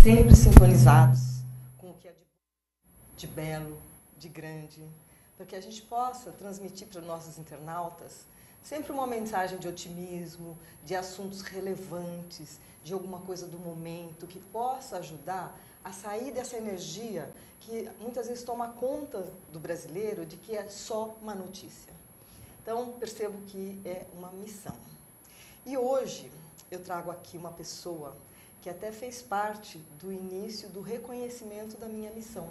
sempre sintonizados com o que é de belo, de grande, para que a gente possa transmitir para os nossos internautas sempre uma mensagem de otimismo, de assuntos relevantes, de alguma coisa do momento que possa ajudar a sair dessa energia que muitas vezes toma conta do brasileiro de que é só uma notícia. Então, percebo que é uma missão. E hoje eu trago aqui uma pessoa que até fez parte do início do reconhecimento da minha missão.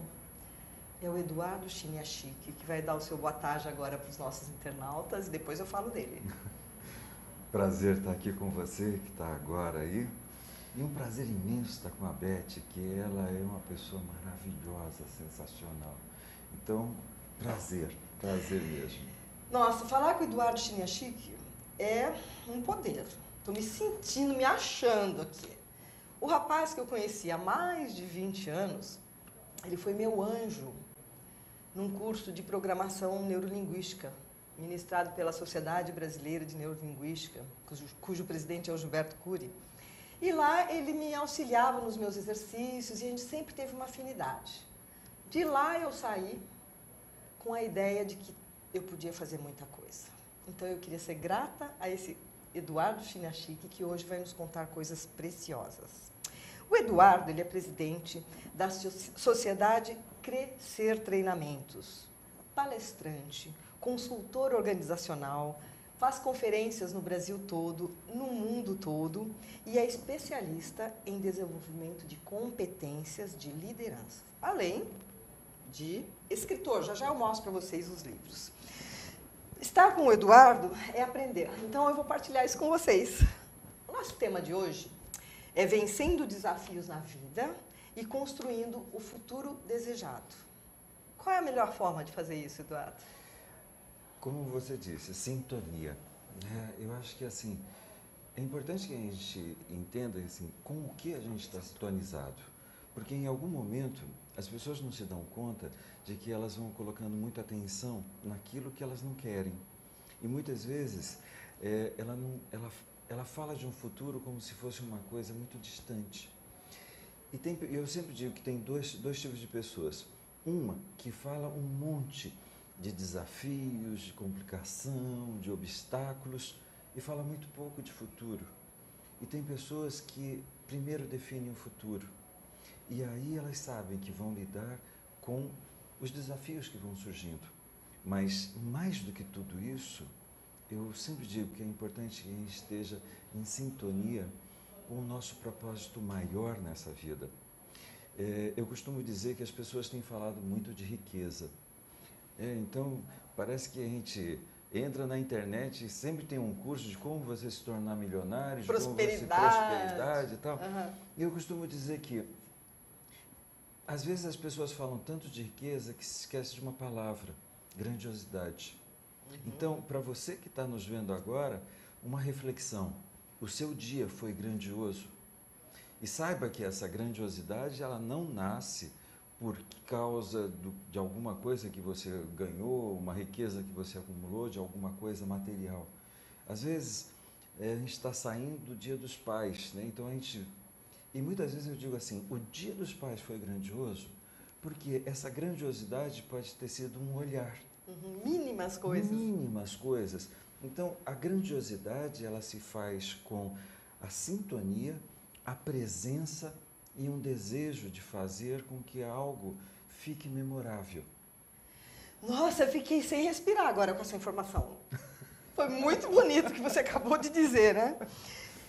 É o Eduardo Chiniachik, que vai dar o seu boa tarde agora para os nossos internautas e depois eu falo dele. Prazer estar aqui com você, que está agora aí. E um prazer imenso estar com a Beth, que ela é uma pessoa maravilhosa, sensacional. Então, prazer mesmo. Nossa, falar com o Eduardo Chiniachik é um poder. Estou me sentindo, me achando aqui. O rapaz que eu conheci há mais de 20 anos, ele foi meu anjo num curso de programação neurolinguística, ministrado pela Sociedade Brasileira de Neurolinguística, cujo presidente é o Gilberto Cury. E lá ele me auxiliava nos meus exercícios e a gente sempre teve uma afinidade. De lá eu saí com a ideia de que eu podia fazer muita coisa. Então eu queria ser grata a esse Eduardo Chiniachik, que hoje vai nos contar coisas preciosas. O Eduardo, ele é presidente da Sociedade Crescer Treinamentos, palestrante, consultor organizacional, faz conferências no Brasil todo, no mundo todo e é especialista em desenvolvimento de competências de liderança, além de escritor. Já eu mostro para vocês os livros. Estar com o Eduardo é aprender, então eu vou partilhar isso com vocês. O nosso tema de hoje é vencendo desafios na vida e construindo o futuro desejado. Qual é a melhor forma de fazer isso, Eduardo? Como você disse, sintonia. Eu acho que assim, é importante que a gente entenda assim, com o que a gente está sintonizado. Porque em algum momento as pessoas não se dão conta de que elas vão colocando muita atenção naquilo que elas não querem. E muitas vezes ela fala de um futuro como se fosse uma coisa muito distante. E eu sempre digo que tem dois tipos de pessoas. Uma que fala um monte de desafios, de complicação, de obstáculos e fala muito pouco de futuro. E tem pessoas que primeiro definem o futuro e aí elas sabem que vão lidar com os desafios que vão surgindo. Mas mais do que tudo isso, eu sempre digo que é importante que a gente esteja em sintonia com o nosso propósito maior nessa vida. Eu costumo dizer que as pessoas têm falado muito de riqueza. Então, parece que a gente entra na internet e sempre tem um curso de como você se tornar milionário, de prosperidade e tal. Uhum. E eu costumo dizer que, às vezes, as pessoas falam tanto de riqueza que se esquece de uma palavra, grandiosidade. Então, para você que está nos vendo agora, uma reflexão. O seu dia foi grandioso? E saiba que essa grandiosidade ela não nasce por causa de alguma coisa que você ganhou, uma riqueza que você acumulou, de alguma coisa material. Às vezes, a gente está saindo do Dia dos Pais, né? Então e muitas vezes eu digo assim, o Dia dos Pais foi grandioso porque essa grandiosidade pode ter sido um olhar. Mínimas coisas. Mínimas coisas. Então, a grandiosidade, ela se faz com a sintonia, a presença e um desejo de fazer com que algo fique memorável. Nossa, eu fiquei sem respirar agora com essa informação. Foi muito bonito o que você acabou de dizer, né?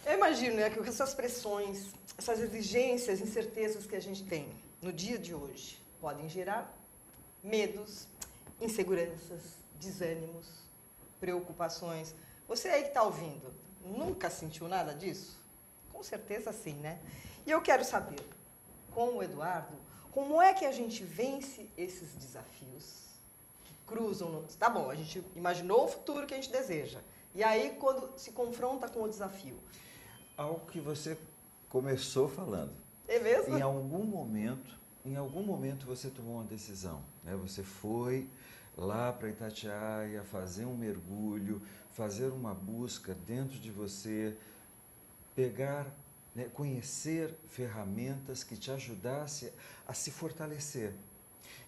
Eu imagino, né, que essas pressões, essas exigências, incertezas que a gente tem no dia de hoje podem gerar medos, inseguranças, desânimos, preocupações. Você aí que está ouvindo, nunca sentiu nada disso? Com certeza sim, né? E eu quero saber, com o Eduardo, como é que a gente vence esses desafios que cruzam... Tá bom, a gente imaginou o futuro que a gente deseja. E aí, quando se confronta com o desafio? Algo que você começou falando. É mesmo? Em algum momento você tomou uma decisão, né? Você foi lá para Itatiaia fazer um mergulho, fazer uma busca dentro de você, pegar né, conhecer ferramentas que te ajudassem a se fortalecer.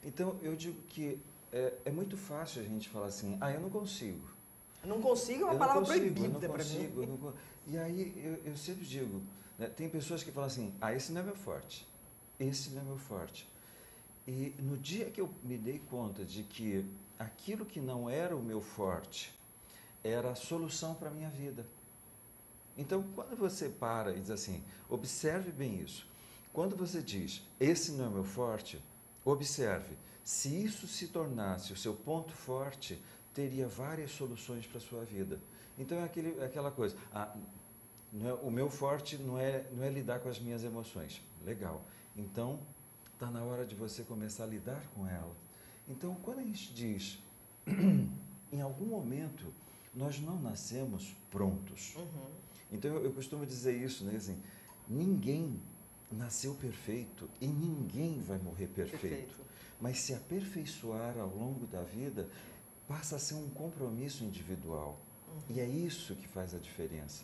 Então, eu digo que é muito fácil a gente falar assim, eu não consigo. Não consigo é uma Eu não palavra consigo, proibida para mim. eu não consigo. E aí eu sempre digo, né, tem pessoas que falam assim, esse não é meu forte, esse não é meu forte. E no dia que eu me dei conta de que aquilo que não era o meu forte era a solução para a minha vida. Então, quando você para e diz assim, observe bem isso. Quando você diz, esse não é meu forte, observe, se isso se tornasse o seu ponto forte, teria várias soluções para a sua vida. Então, é aquela coisa, o meu forte não é lidar com as minhas emoções. Legal. Então, está na hora de você começar a lidar com elas. Então, quando a gente diz, em algum momento, nós não nascemos prontos. Então, eu costumo dizer isso, né? Assim, ninguém nasceu perfeito e ninguém vai morrer perfeito. Mas se aperfeiçoar ao longo da vida, passa a ser um compromisso individual. E é isso que faz a diferença.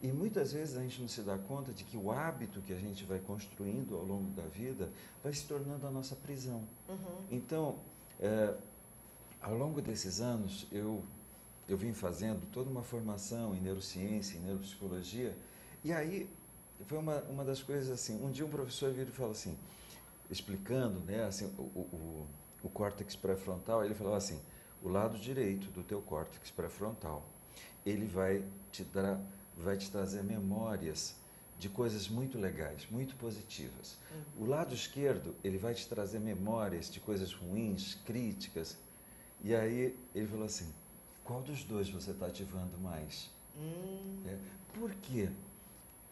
E muitas vezes a gente não se dá conta de que o hábito que a gente vai construindo ao longo da vida vai se tornando a nossa prisão. Então, ao longo desses anos, eu vim fazendo toda uma formação em neurociência, em neuropsicologia, e aí foi uma das coisas assim, um dia um professor veio e falou assim, explicando, né, assim, o córtex pré-frontal, ele falou assim, o lado direito do teu córtex pré-frontal, ele vai te trazer memórias de coisas muito legais, muito positivas. O lado esquerdo, ele vai te trazer memórias de coisas ruins, críticas. E aí ele falou assim, qual dos dois você está ativando mais? Por quê?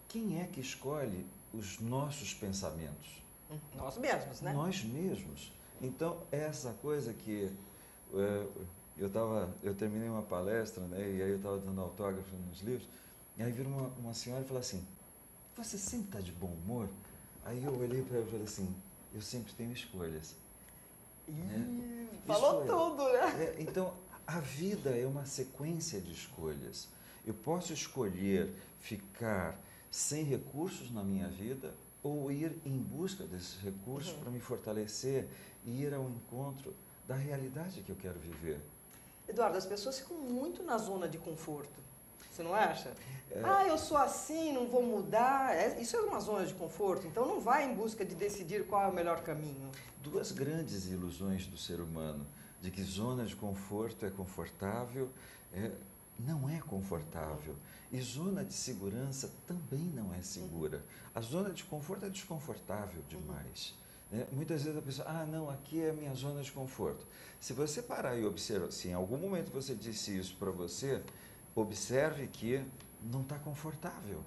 Quem é que escolhe os nossos pensamentos? Nós mesmos, né? Nós mesmos. Então, essa coisa que eu terminei uma palestra, né, e aí eu estava dando autógrafo nos livros, e aí vira uma senhora e falou assim, você sempre está de bom humor? Aí eu olhei para ela e falei assim, eu sempre tenho escolhas. Falou tudo, né? Então, a vida é uma sequência de escolhas. Eu posso escolher ficar sem recursos na minha vida ou ir em busca desses recursos para me fortalecer e ir ao encontro da realidade que eu quero viver. Eduardo, as pessoas ficam muito na zona de conforto. Você não acha? Eu sou assim, não vou mudar. Isso é uma zona de conforto, então não vai em busca de decidir qual é o melhor caminho. Duas grandes ilusões do ser humano, de que zona de conforto é confortável, não é confortável. E zona de segurança também não é segura. A zona de conforto é desconfortável demais. Muitas vezes a pessoa, não, aqui é a minha zona de conforto. Se você parar e observar, se em algum momento você disse isso para você, observe que não está confortável.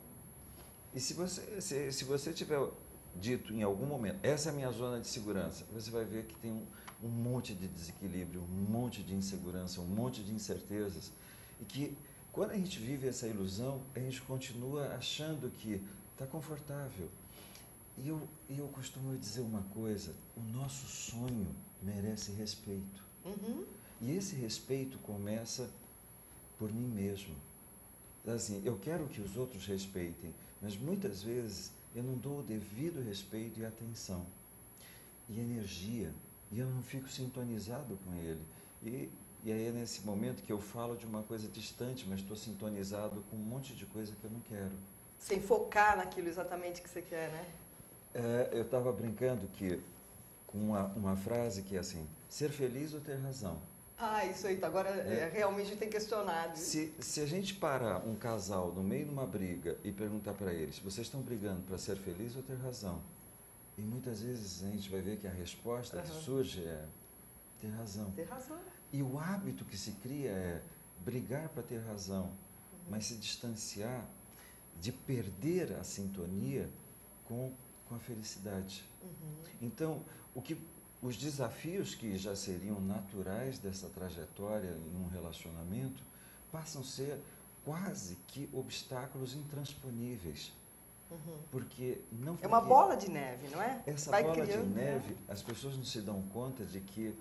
E se você tiver dito em algum momento, essa é a minha zona de segurança, você vai ver que tem um monte de desequilíbrio, um monte de insegurança, um monte de incertezas. E que quando a gente vive essa ilusão, a gente continua achando que está confortável. E eu costumo dizer uma coisa, o nosso sonho merece respeito. E esse respeito começa por mim mesmo. Assim, eu quero que os outros respeitem, mas muitas vezes eu não dou o devido respeito e atenção. E energia, e eu não fico sintonizado com ele. E aí é nesse momento que eu falo de uma coisa distante, mas estou sintonizado com um monte de coisa que eu não quero. Sem focar naquilo exatamente que você quer, né? Eu estava brincando com uma frase que é assim, ser feliz ou ter razão. Isso aí, agora realmente tem questionado. Se a gente parar um casal no meio de uma briga e perguntar para eles, vocês estão brigando para ser feliz ou ter razão? E muitas vezes a gente vai ver que a resposta que surge é ter razão. Ter razão. E o hábito que se cria é brigar para ter razão, mas se distanciar de perder a sintonia com a felicidade. Então, os desafios que já seriam naturais dessa trajetória em um relacionamento passam a ser quase que obstáculos intransponíveis. Porque é uma bola de neve, não é? Essa bola de neve, as pessoas não se dão conta de que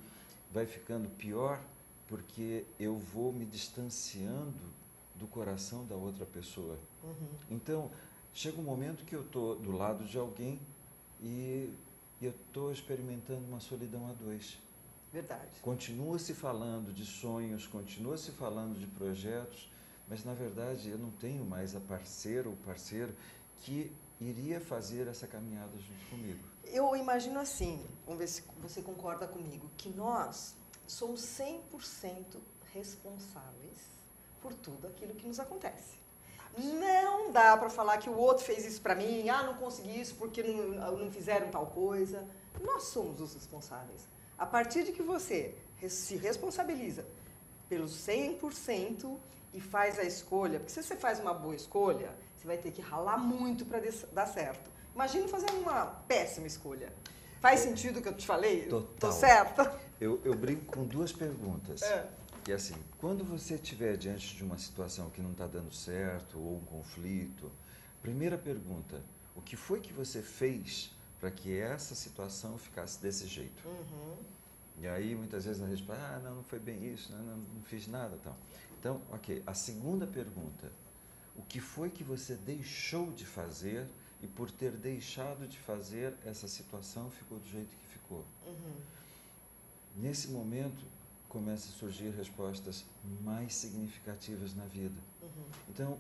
vai ficando pior porque eu vou me distanciando do coração da outra pessoa. Então, chega um momento que eu estou do lado de alguém e eu estou experimentando uma solidão a dois. Verdade. Continua-se falando de sonhos, continua-se falando de projetos, mas na verdade eu não tenho mais a parceira ou parceiro que iria fazer essa caminhada junto comigo. Eu imagino assim, vamos ver se você concorda comigo, que nós somos 100% responsáveis por tudo aquilo que nos acontece. Não dá para falar que o outro fez isso para mim, não consegui isso porque não fizeram tal coisa. Nós somos os responsáveis. A partir de que você se responsabiliza pelos 100% e faz a escolha, porque se você faz uma boa escolha, você vai ter que ralar muito para dar certo. Imagina fazer uma péssima escolha. Faz sentido o que eu te falei? Total. Tô certa? Eu brinco com duas perguntas. É. Que assim, quando você estiver diante de uma situação que não está dando certo ou um conflito, primeira pergunta, o que foi que você fez para que essa situação ficasse desse jeito? Uhum. E aí muitas vezes a gente fala, não foi bem isso, não fiz nada, tal. Então, ok. A segunda pergunta, o que foi que você deixou de fazer e por ter deixado de fazer, essa situação ficou do jeito que ficou? Uhum. Nesse momento, começam a surgir respostas mais significativas na vida. Uhum. Então,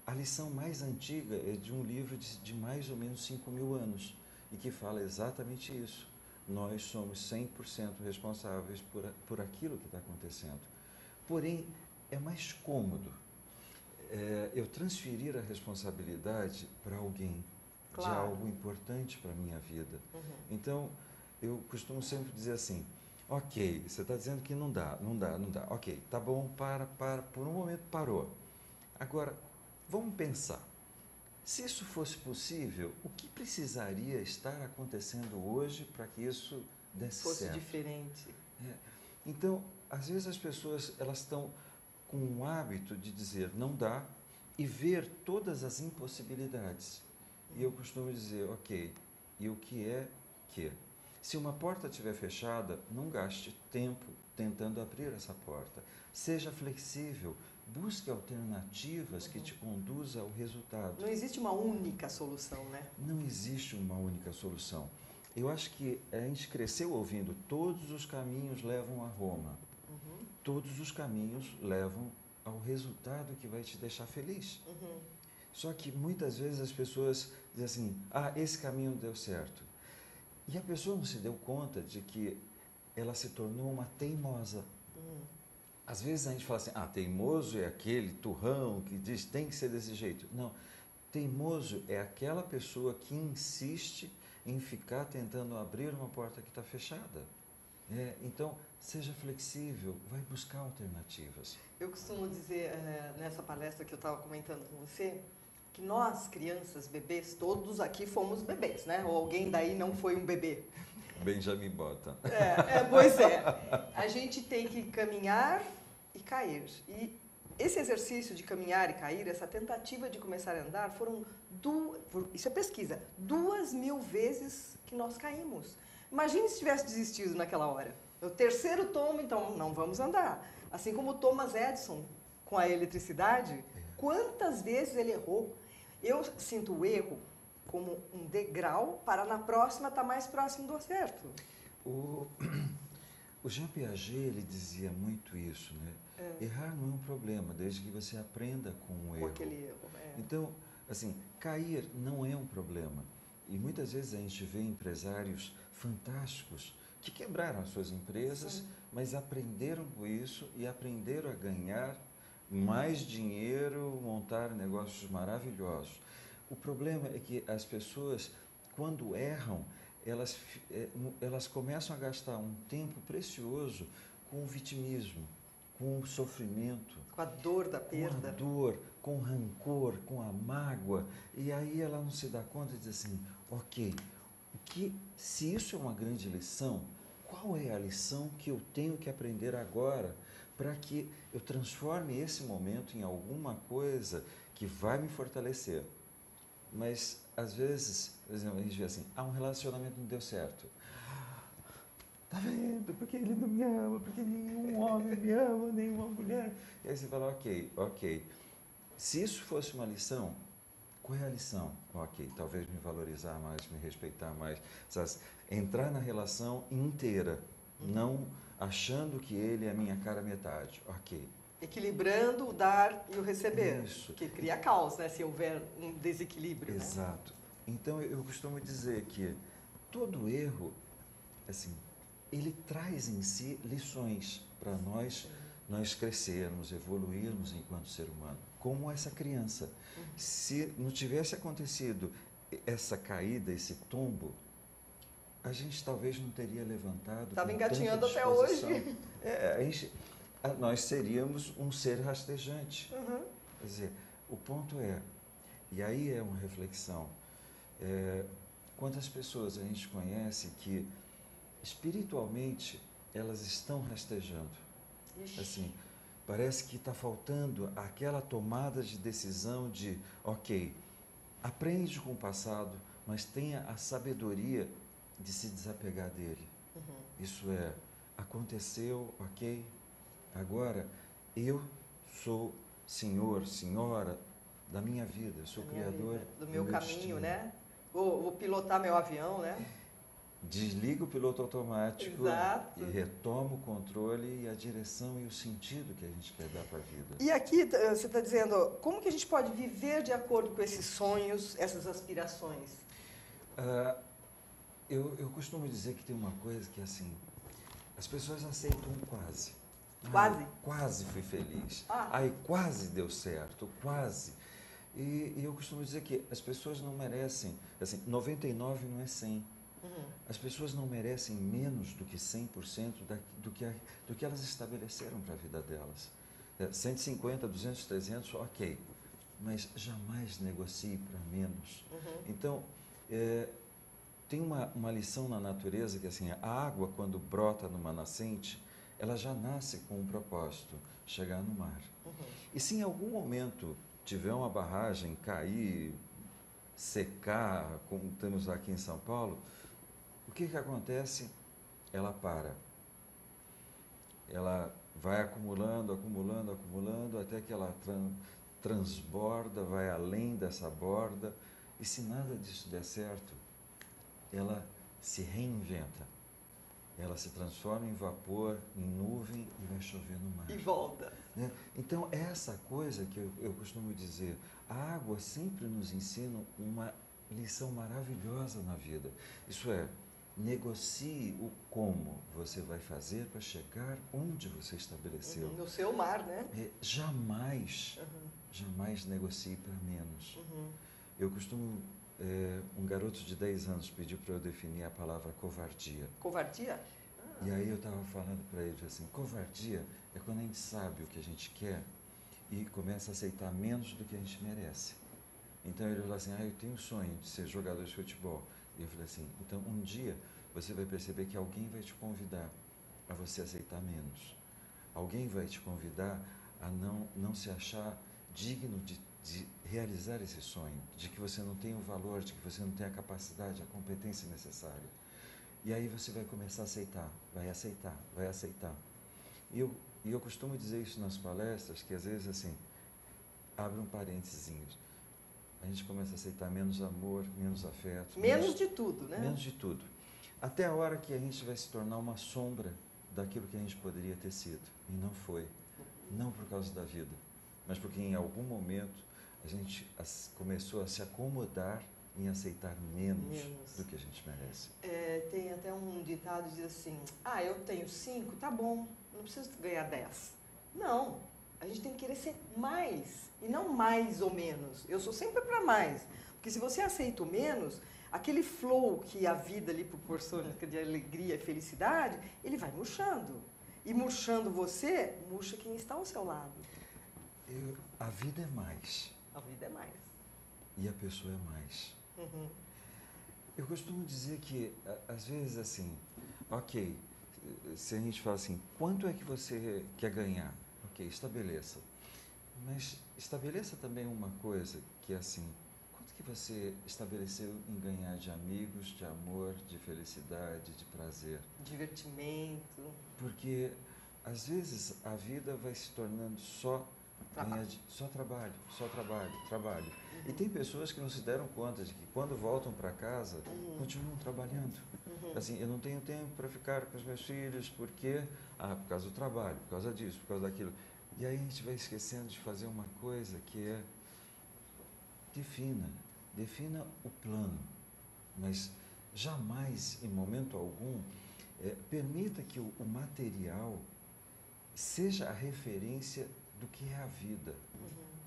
a lição mais antiga é de um livro de mais ou menos 5.000 anos e que fala exatamente isso. Nós somos 100% responsáveis por aquilo que está acontecendo. Porém, é mais cômodo eu transferir a responsabilidade para alguém, Claro. de algo importante para a minha vida. Uhum. Então, eu costumo sempre dizer assim, ok, você está dizendo que não dá. Ok, tá bom, por um momento parou. Agora, vamos pensar. Se isso fosse possível, o que precisaria estar acontecendo hoje para que isso desse Fosse certo? diferente. Então, às vezes as pessoas elas estão com o hábito de dizer não dá e ver todas as impossibilidades. E eu costumo dizer, ok, e o que é que? Se uma porta estiver fechada, não gaste tempo tentando abrir essa porta. Seja flexível, busque alternativas que te conduzam ao resultado. Não existe uma única solução, né? Não existe uma única solução. Eu acho que a gente cresceu ouvindo todos os caminhos levam a Roma. Uhum. Todos os caminhos levam ao resultado que vai te deixar feliz. Uhum. Só que muitas vezes as pessoas dizem assim, esse caminho não deu certo. E a pessoa não se deu conta de que ela se tornou uma teimosa. Às vezes a gente fala assim, teimoso é aquele turrão que diz tem que ser desse jeito. Não, teimoso é aquela pessoa que insiste em ficar tentando abrir uma porta que está fechada. Então, seja flexível, vai buscar alternativas. Eu costumo dizer, nessa palestra que eu estava comentando com você, que nós, crianças, bebês, todos aqui fomos bebês, né? Ou alguém daí não foi um bebê. Benjamin Button. Pois é. A gente tem que caminhar e cair. E esse exercício de caminhar e cair, essa tentativa de começar a andar, foram isso é pesquisa, 2.000 vezes que nós caímos. Imagine se tivesse desistido naquela hora. O terceiro tomo, então, não vamos andar. Assim como o Thomas Edison com a eletricidade, quantas vezes ele errou. Eu sinto o erro como um degrau para na próxima estar mais próximo do acerto. O Jean Piaget, ele dizia muito isso, né? Errar não é um problema, desde que você aprenda com o erro. Com aquele erro, Então, assim, cair não é um problema. E muitas vezes a gente vê empresários fantásticos que quebraram as suas empresas, sim, mas aprenderam com isso e aprenderam a ganhar mais dinheiro, montar negócios maravilhosos. O problema é que as pessoas, quando erram, elas começam a gastar um tempo precioso com o vitimismo, com o sofrimento. Com a dor da perda. Com a dor, com o rancor, com a mágoa. E aí ela não se dá conta e diz assim, ok, se isso é uma grande lição, qual é a lição que eu tenho que aprender agora para que eu transforme esse momento em alguma coisa que vai me fortalecer? Mas, às vezes, por exemplo, a gente vê assim, um relacionamento não deu certo. Tá vendo? Porque ele não me ama, porque nenhum homem me ama, nenhuma mulher. E aí você fala, ok. Se isso fosse uma lição, qual é a lição? Ok, talvez me valorizar mais, me respeitar mais, sabe? Entrar na relação inteira, não achando que ele é a minha cara metade. Ok. Equilibrando o dar e o receber. Isso. Que cria caos, né? Se houver um desequilíbrio. Exato. Então eu costumo dizer que todo erro, assim, ele traz em si lições para nós crescermos, evoluirmos enquanto ser humano, como essa criança. Se não tivesse acontecido essa caída, esse tombo, a gente talvez não teria levantado. Estava com engatinhando tanta até disposição. hoje. Nós seríamos um ser rastejante. Uhum. Quer dizer, o ponto é, e aí é uma reflexão, quantas pessoas a gente conhece que espiritualmente elas estão rastejando. Ixi. Assim, parece que está faltando aquela tomada de decisão de, ok, aprende com o passado, mas tenha a sabedoria de se desapegar dele. Uhum. Isso é, aconteceu, ok, agora eu sou senhor, senhora da minha vida, sou criador do meu caminho, destino. né? Vou pilotar meu avião, né? Desliga o piloto automático. Exato. E retoma o controle e a direção e o sentido que a gente quer dar para a vida. E aqui você está dizendo, como que a gente pode viver de acordo com esses sonhos, essas aspirações? Eu costumo dizer que tem uma coisa que, assim, as pessoas aceitam quase. Quase? Quase fui feliz. Ah. Aí quase deu certo, quase. E eu costumo dizer que as pessoas não merecem, assim, 99 não é 100. Uhum. As pessoas não merecem menos do que 100% do que elas estabeleceram para a vida delas. 150, 200, 300, ok. Mas jamais negocie para menos. Uhum. Então, tem uma lição na natureza que, assim, a água, quando brota numa nascente, ela já nasce com um propósito, chegar no mar. Uhum. E se em algum momento tiver uma barragem, cair, secar, como temos aqui em São Paulo, o que acontece? Ela para. Ela vai acumulando, acumulando, acumulando, até que ela transborda, vai além dessa borda, e se nada disso der certo, ela se reinventa. Ela se transforma em vapor, em nuvem e vai chover no mar. E volta. Né? Então, essa coisa que eu costumo dizer, a água sempre nos ensina uma lição maravilhosa na vida. Isso é, negocie o como você vai fazer para chegar onde você estabeleceu. No seu mar, né? Jamais negocie para menos. Uhum. Eu costumo, um garoto de 10 anos pediu para eu definir a palavra covardia. Covardia? E aí eu estava falando para ele assim, covardia é quando a gente sabe o que a gente quer e começa a aceitar menos do que a gente merece. Então ele falou assim, eu tenho um sonho de ser jogador de futebol. E eu falei assim, então um dia você vai perceber que alguém vai te convidar a você aceitar menos. Alguém vai te convidar a não se achar digno de realizar esse sonho, de que você não tem o valor, de que você não tem a capacidade, a competência necessária. E aí você vai começar a aceitar, vai aceitar, vai aceitar. E eu costumo dizer isso nas palestras, que às vezes assim, abre um parênteses, a gente começa a aceitar menos amor, menos afeto. Menos de tudo, né? Menos de tudo. Até a hora que a gente vai se tornar uma sombra daquilo que a gente poderia ter sido. E não foi. Não por causa da vida, mas porque em algum momento a gente começou a se acomodar em aceitar menos do que a gente merece. Tem até um ditado que diz assim, eu tenho 5, tá bom, não preciso ganhar 10. Não, a gente tem que querer ser mais, e não mais ou menos. Eu sou sempre para mais, porque se você aceita o menos, aquele flow que a vida lhe proporciona, de alegria e felicidade, ele vai murchando. E murchando você, murcha quem está ao seu lado. A vida é mais. A vida é mais. E a pessoa é mais. Uhum. Eu costumo dizer que, às vezes, assim, ok, se a gente fala assim, quanto é que você quer ganhar? Ok, estabeleça. Mas estabeleça também uma coisa que é assim, quanto que você estabeleceu em ganhar de amigos, de amor, de felicidade, de prazer? Divertimento. Porque, às vezes, a vida vai se tornando só Só trabalho, só trabalho, trabalho. E tem pessoas que não se deram conta de que quando voltam para casa, continuam trabalhando. Assim, eu não tenho tempo para ficar com os meus filhos, porque por causa do trabalho, por causa disso, por causa daquilo. E aí a gente vai esquecendo de fazer uma coisa que é defina o plano, mas jamais, em momento algum, permita que o material seja a referência do que é a vida.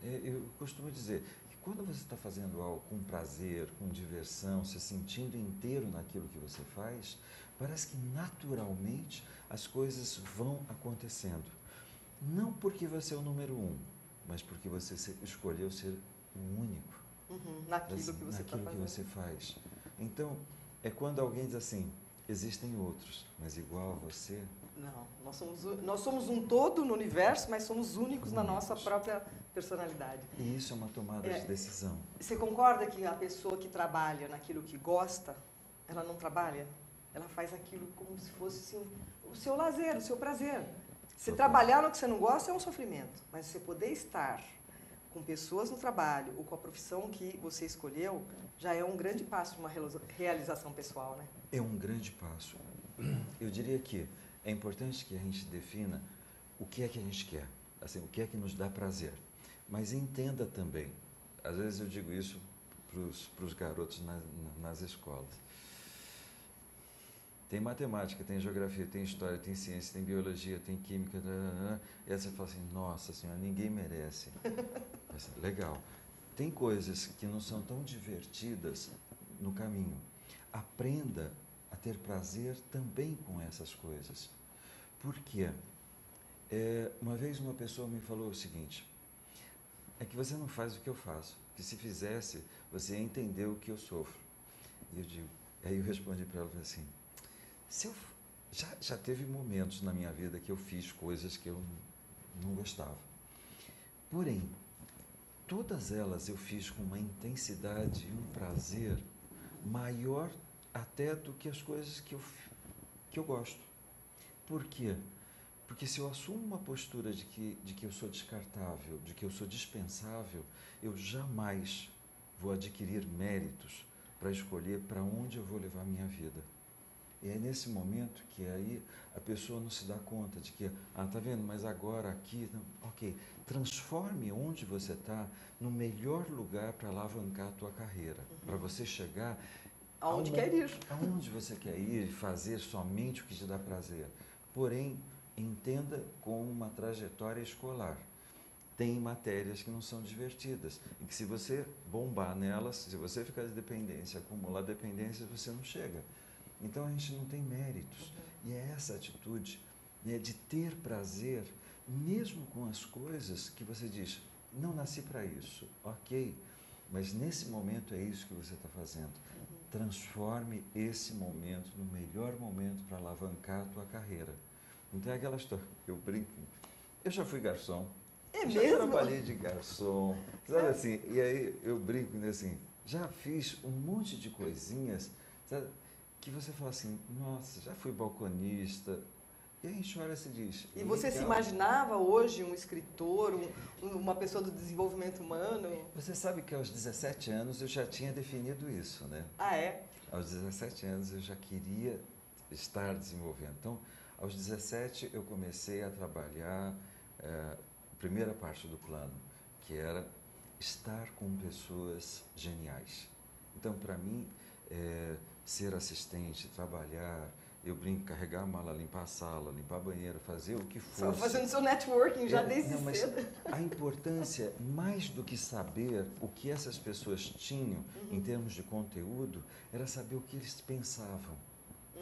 Eu costumo dizer que quando você está fazendo algo com prazer, com diversão, se sentindo inteiro naquilo que você faz, parece que naturalmente as coisas vão acontecendo. Não porque você é o número um, mas porque você escolheu ser o único. Naquilo que você está fazendo. Naquilo que você faz. Então, é quando alguém diz assim, existem outros, mas igual a você... Não, nós somos um todo no universo, mas somos únicos na nossa própria personalidade. E isso é uma tomada de decisão. Você concorda que a pessoa que trabalha naquilo que gosta, ela não trabalha? Ela faz aquilo como se fosse assim, o seu lazer, o seu prazer. Se trabalhar no que você não gosta é um sofrimento, mas você poder estar com pessoas no trabalho ou com a profissão que você escolheu, já é um grande passo para uma realização pessoal, né? É um grande passo. Eu diria que é importante que a gente defina o que é que a gente quer, assim, o que é que nos dá prazer. Mas entenda também, às vezes eu digo isso para os garotos nas escolas. Tem matemática, tem geografia, tem história, tem ciência, tem biologia, tem química, e aí você fala assim, nossa senhora, ninguém merece. Mas, legal. Tem coisas que não são tão divertidas no caminho. Aprenda a ter prazer também com essas coisas. Por quê? Uma vez uma pessoa me falou o seguinte, é que você não faz o que eu faço, que se fizesse, você ia entender o que eu sofro. E aí eu respondi para ela assim, já teve momentos na minha vida que eu fiz coisas que eu não gostava. Porém, todas elas eu fiz com uma intensidade e um prazer maior até do que as coisas que eu gosto. Por quê? Porque se eu assumo uma postura de que eu sou descartável, de que eu sou dispensável, eu jamais vou adquirir méritos para escolher para onde eu vou levar a minha vida. E é nesse momento que aí a pessoa não se dá conta de que, tá vendo, mas agora aqui, não, ok, transforme onde você está no melhor lugar para alavancar a tua carreira, para você chegar aonde quer ir. Aonde você quer ir, fazer somente o que te dá prazer. Porém, entenda como uma trajetória escolar. Tem matérias que não são divertidas e que se você bombar nelas, se você ficar de dependência, acumular dependência, você não chega. Então a gente não tem méritos. E é essa atitude, né, de ter prazer, mesmo com as coisas que você diz, não nasci para isso, ok, mas nesse momento é isso que você está fazendo. Transforme esse momento no melhor momento para alavancar a tua carreira. Então é aquela história, eu brinco, eu já fui garçom, já trabalhei de garçom, sabe assim, e aí eu brinco assim, já fiz um monte de coisinhas, sabe, que você fala assim, nossa, já fui balconista, e aí a gente olha e se diz... E você se imaginava hoje um escritor, uma pessoa do desenvolvimento humano? Você sabe que aos 17 anos eu já tinha definido isso, né? Ah, é? Aos 17 anos eu já queria estar desenvolvendo. Então, aos 17 eu comecei a trabalhar a primeira parte do plano, que era estar com pessoas geniais. Então, para mim, ser assistente, trabalhar, eu brinco, carregar a mala, limpar a sala, limpar a banheira, fazer o que fosse. Só fazendo seu networking já desde cedo. A importância, mais do que saber o que essas pessoas tinham em termos de conteúdo, era saber o que eles pensavam.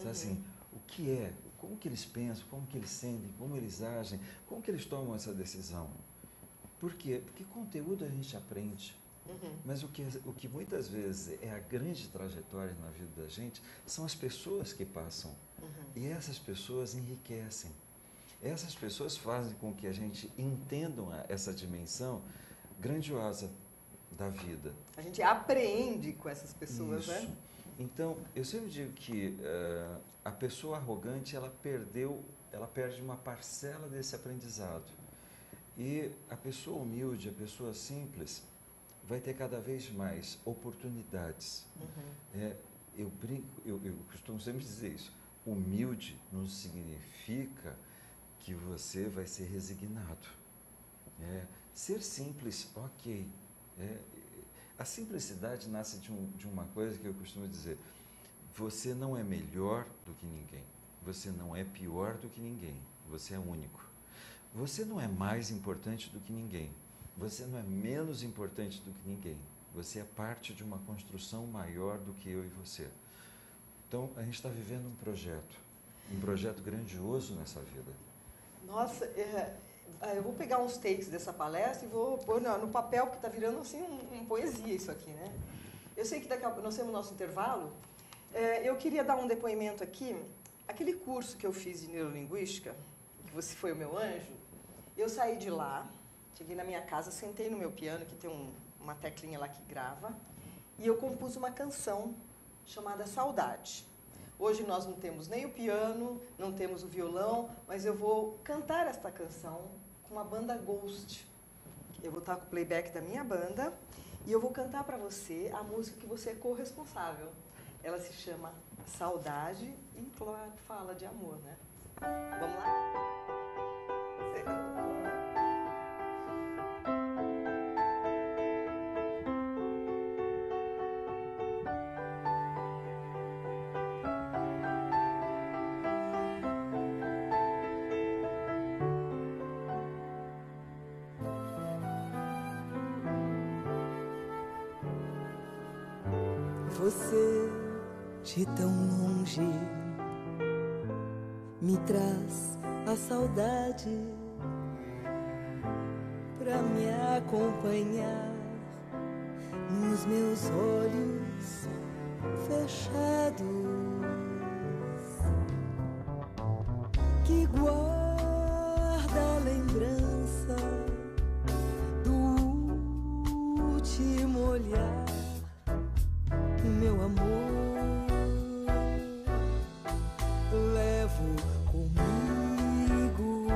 Assim, o que é, como que eles pensam, como que eles sentem, como eles agem, como que eles tomam essa decisão. Por quê? Porque conteúdo a gente aprende. Mas o que muitas vezes é a grande trajetória na vida da gente são as pessoas que passam. E essas pessoas enriquecem. Essas pessoas fazem com que a gente entenda essa dimensão grandiosa da vida. A gente apreende com essas pessoas, isso, né? Então, eu sempre digo que a pessoa arrogante, ela perde uma parcela desse aprendizado. E a pessoa humilde, a pessoa simples, vai ter cada vez mais oportunidades. Eu costumo sempre dizer isso. Humilde não significa que você vai ser resignado. Ser simples, ok. A simplicidade nasce de uma coisa que eu costumo dizer. Você não é melhor do que ninguém. Você não é pior do que ninguém. Você é único. Você não é mais importante do que ninguém. Você não é menos importante do que ninguém. Você é parte de uma construção maior do que eu e você. Então, a gente está vivendo um projeto grandioso nessa vida. Nossa, eu vou pegar uns takes dessa palestra e vou pôr no papel, porque está virando assim uma poesia isso aqui, né? Eu sei que daqui a pouco nós temos nosso intervalo. Eu queria dar um depoimento aqui. Aquele curso que eu fiz de neurolinguística, que você foi o meu anjo, eu saí de lá, cheguei na minha casa, sentei no meu piano, que tem uma teclinha lá que grava, e eu compus uma canção chamada Saudade. Hoje nós não temos nem o piano, não temos o violão, mas eu vou cantar esta canção com uma banda Ghost. Eu vou estar com o playback da minha banda e eu vou cantar para você a música que você é corresponsável. Ela se chama Saudade e, claro, fala de amor, né? Vamos lá? Você de tão longe me traz a saudade pra me acompanhar nos meus olhos fechados, que guarda a lembrança do último olhar. Meu amor, levo comigo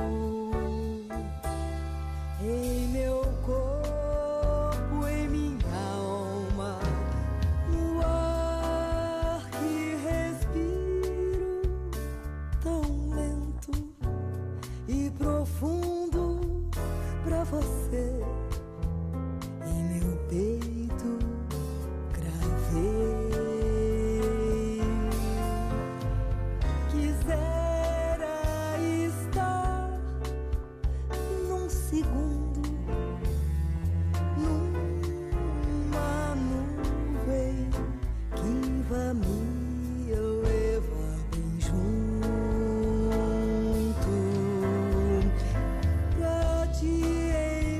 em meu corpo, em minha alma, no ar que respiro, tão lento e profundo pra você, em meu peito gravei. Quisera estar num segundo numa nuvem que vá me levar bem junto pra te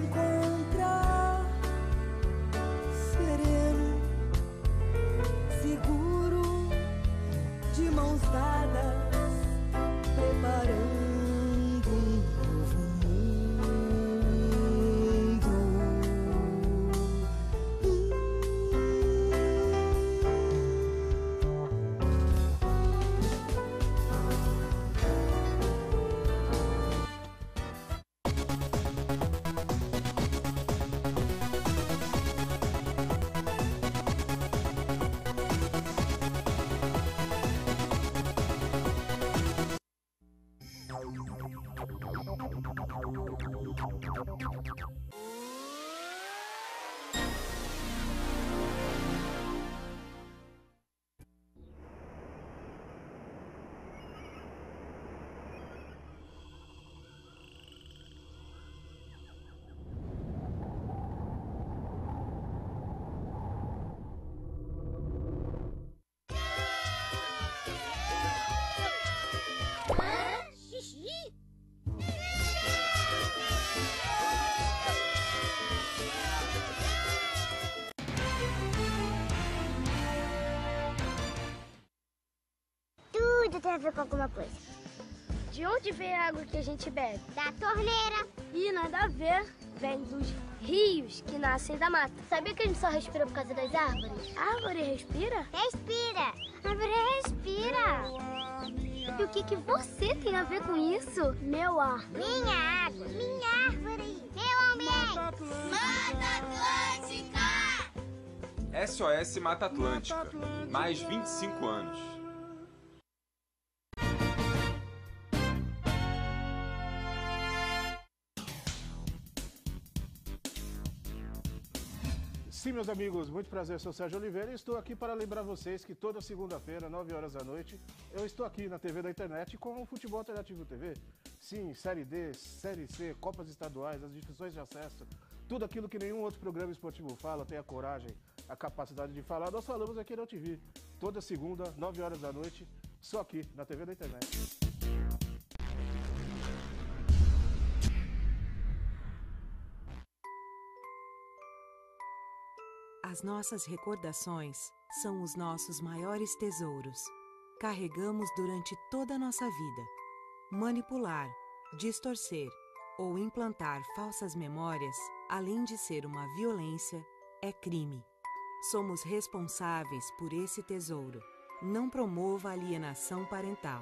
encontrar sereno, seguro, de mãos dadas, preparando um novo mundo. Tudo tem a ver com alguma coisa. De onde vem a água que a gente bebe? Da torneira. Ih, nada a ver. Vem dos rios que nascem da mata. Sabia que a gente só respira por causa das árvores? A árvore respira? Respira. A árvore respira. E o que você tem a ver com isso? Meu ar. Minha água. Minha árvore. Meu ambiente. Mata Atlântica! SOS Mata Atlântica. Mais 25 anos. Sim, meus amigos, muito prazer, sou Sérgio Oliveira e estou aqui para lembrar vocês que toda segunda-feira, 9 horas da noite, eu estou aqui na TV da internet com o Futebol Alternativo TV. Sim, Série D, Série C, Copas Estaduais, as divisões de acesso, tudo aquilo que nenhum outro programa esportivo fala, tem a coragem, a capacidade de falar, nós falamos aqui na TV. Toda segunda, 9 horas da noite, só aqui na TV da internet. As nossas recordações são os nossos maiores tesouros. Carregamos durante toda a nossa vida. Manipular, distorcer ou implantar falsas memórias, além de ser uma violência, é crime. Somos responsáveis por esse tesouro. Não promova alienação parental.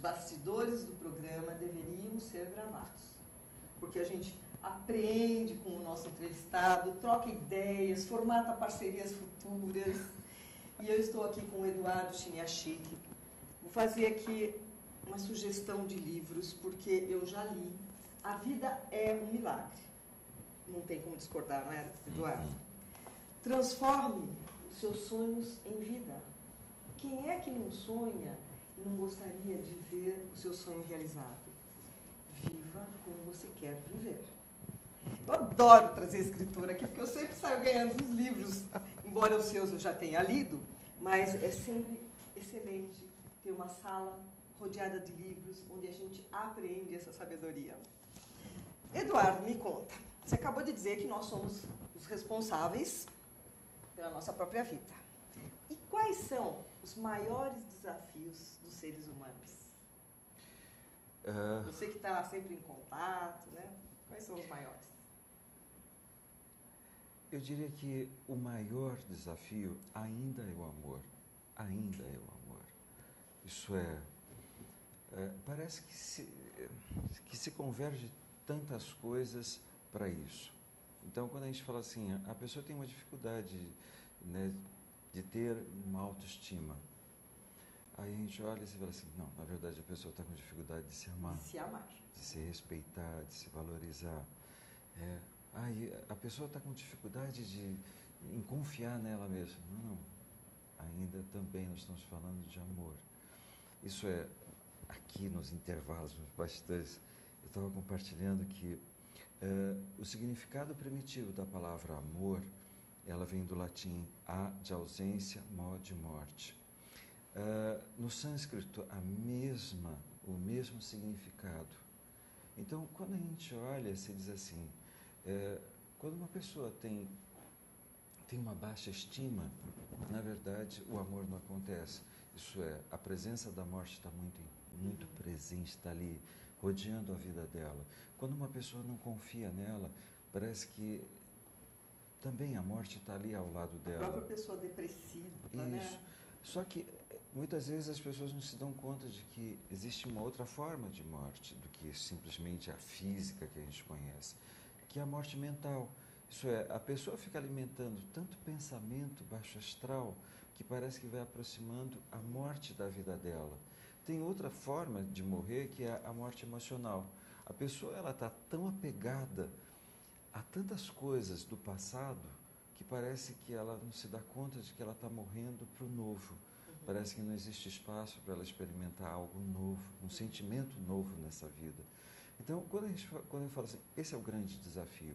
Bastidores do programa deveriam ser gravados, porque a gente aprende com o nosso entrevistado, troca ideias, formata parcerias futuras. E eu estou aqui com o Eduardo Chiniachik. Vou fazer aqui uma sugestão de livros, porque eu já li A Vida é um Milagre. Não tem como discordar, não é, Eduardo? Transforme os seus sonhos em vida. Quem é que não sonha e não gostaria de ver o seu sonho realizado? Viva como você quer viver. Eu adoro trazer escritura aqui, porque eu sempre saio ganhando os livros, embora os seus eu já tenha lido, mas é sempre excelente ter uma sala rodeada de livros, onde a gente aprende essa sabedoria. Eduardo, me conta. Você acabou de dizer que nós somos os responsáveis pela nossa própria vida. E quais são os maiores desafios dos seres humanos? Você que está sempre em contato, né? Quais são os maiores? Eu diria que o maior desafio ainda é o amor. Ainda é o amor. Isso parece que se converge tantas coisas para isso. Então, quando a gente fala assim, a pessoa tem uma dificuldade, né, de ter uma autoestima. Aí a gente olha e fala assim, não, na verdade a pessoa está com dificuldade de se amar. De se amar. De se respeitar, de se valorizar. Aí a pessoa está com dificuldade em confiar nela mesma. Não, ainda também nós estamos falando de amor. Isso aqui nos intervalos, nos bastidores, eu estava compartilhando que o significado primitivo da palavra amor, ela vem do latim a de ausência, mo de morte. No sânscrito, o mesmo significado. Então, quando a gente olha, se diz assim, quando uma pessoa tem uma baixa estima, na verdade, o amor não acontece. Isso a presença da morte está muito presente, está ali, rodeando a vida dela. Quando uma pessoa não confia nela, parece que também a morte está ali ao lado dela. A própria pessoa depressiva, Isso. né? Só que muitas vezes as pessoas não se dão conta de que existe uma outra forma de morte do que simplesmente a física que a gente conhece, que é a morte mental. Isso a pessoa fica alimentando tanto pensamento baixo astral que parece que vai aproximando a morte da vida dela. Tem outra forma de morrer que é a morte emocional. A pessoa ela está tão apegada a tantas coisas do passado que parece que ela não se dá conta de que ela está morrendo para o novo. Parece que não existe espaço para ela experimentar algo novo, um sentimento novo nessa vida. Então, quando eu falo assim, esse é o grande desafio.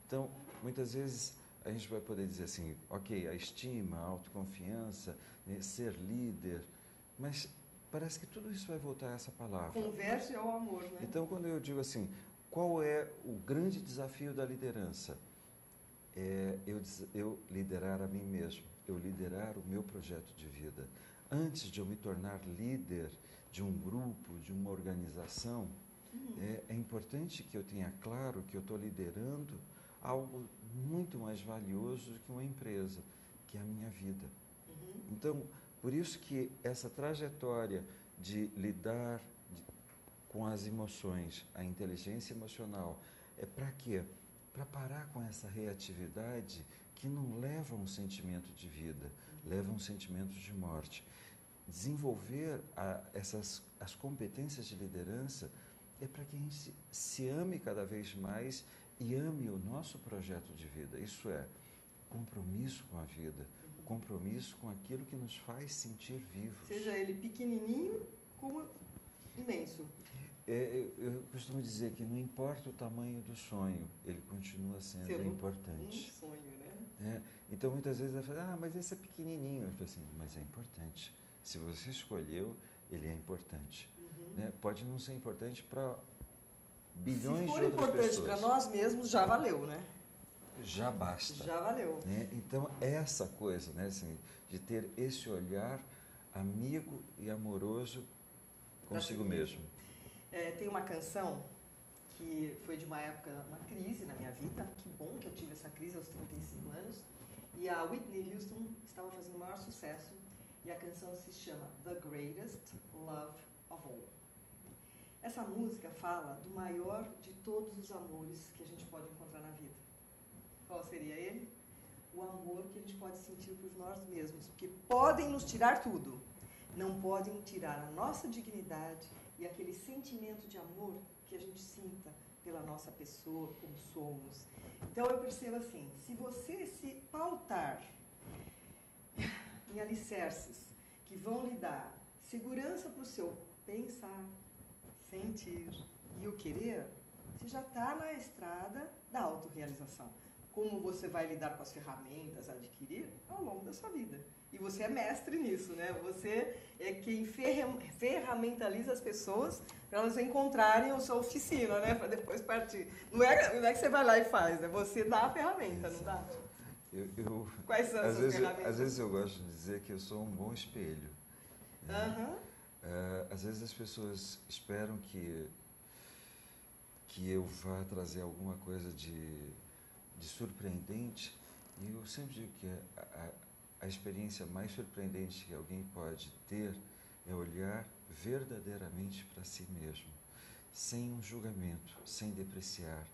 Então, muitas vezes a gente vai poder dizer assim, ok, a estima, a autoconfiança, né, ser líder, mas parece que tudo isso vai voltar a essa palavra. Converge ao amor, né? Então, quando eu digo assim, qual é o grande desafio da liderança? Eu liderar a mim mesmo, eu liderar o meu projeto de vida. Antes de eu me tornar líder de um grupo, de uma organização, é importante que eu tenha claro que eu estou liderando algo muito mais valioso do que uma empresa, que é a minha vida. Então, por isso que essa trajetória de lidar com as emoções, a inteligência emocional, é para quê? Para parar com essa reatividade que não leva a um sentimento de vida, leva a um sentimento de morte. Desenvolver as competências de liderança é para que a gente se ame cada vez mais e ame o nosso projeto de vida. Isso compromisso com a vida, o compromisso com aquilo que nos faz sentir vivos. Seja ele pequenininho como imenso. Eu costumo dizer que não importa o tamanho do sonho, ele continua sendo importante. Um sonho, né? Então, muitas vezes, eu falo, mas esse é pequenininho. Eu falo assim, mas é importante. Se você escolheu, ele é importante. Né? Pode não ser importante para bilhões de outras pessoas. Se for importante para nós mesmos, já valeu, né? Já basta. Já valeu. Né? Então, essa coisa, né, assim, de ter esse olhar amigo e amoroso consigo mesmo. Tem uma canção que foi de uma época, uma crise na minha vida. Que bom que eu tive essa crise aos 35 anos. E a Whitney Houston estava fazendo o maior sucesso. E a canção se chama The Greatest Love of All. Essa música fala do maior de todos os amores que a gente pode encontrar na vida. Qual seria ele? O amor que a gente pode sentir por nós mesmos. Porque podem nos tirar tudo. Não podem tirar a nossa dignidade e aquele sentimento de amor que a gente sinta pela nossa pessoa, como somos. Então eu percebo assim, se você se pautar em alicerces que vão lhe dar segurança para o seu pensar, sentir e o querer, você já está na estrada da autorrealização. Como você vai lidar com as ferramentas a adquirir ao longo da sua vida. E você é mestre nisso, né? Você é quem ferramentaliza as pessoas para elas encontrarem a sua oficina, né? Para depois partir. Não é que você vai lá e faz, é você dá a ferramenta, não dá? Quais são as suas ferramentas? Às vezes eu gosto de dizer que eu sou um bom espelho. Né? Às vezes as pessoas esperam que eu vá trazer alguma coisa de surpreendente, e eu sempre digo que a experiência mais surpreendente que alguém pode ter é olhar verdadeiramente para si mesmo, sem um julgamento, sem depreciar,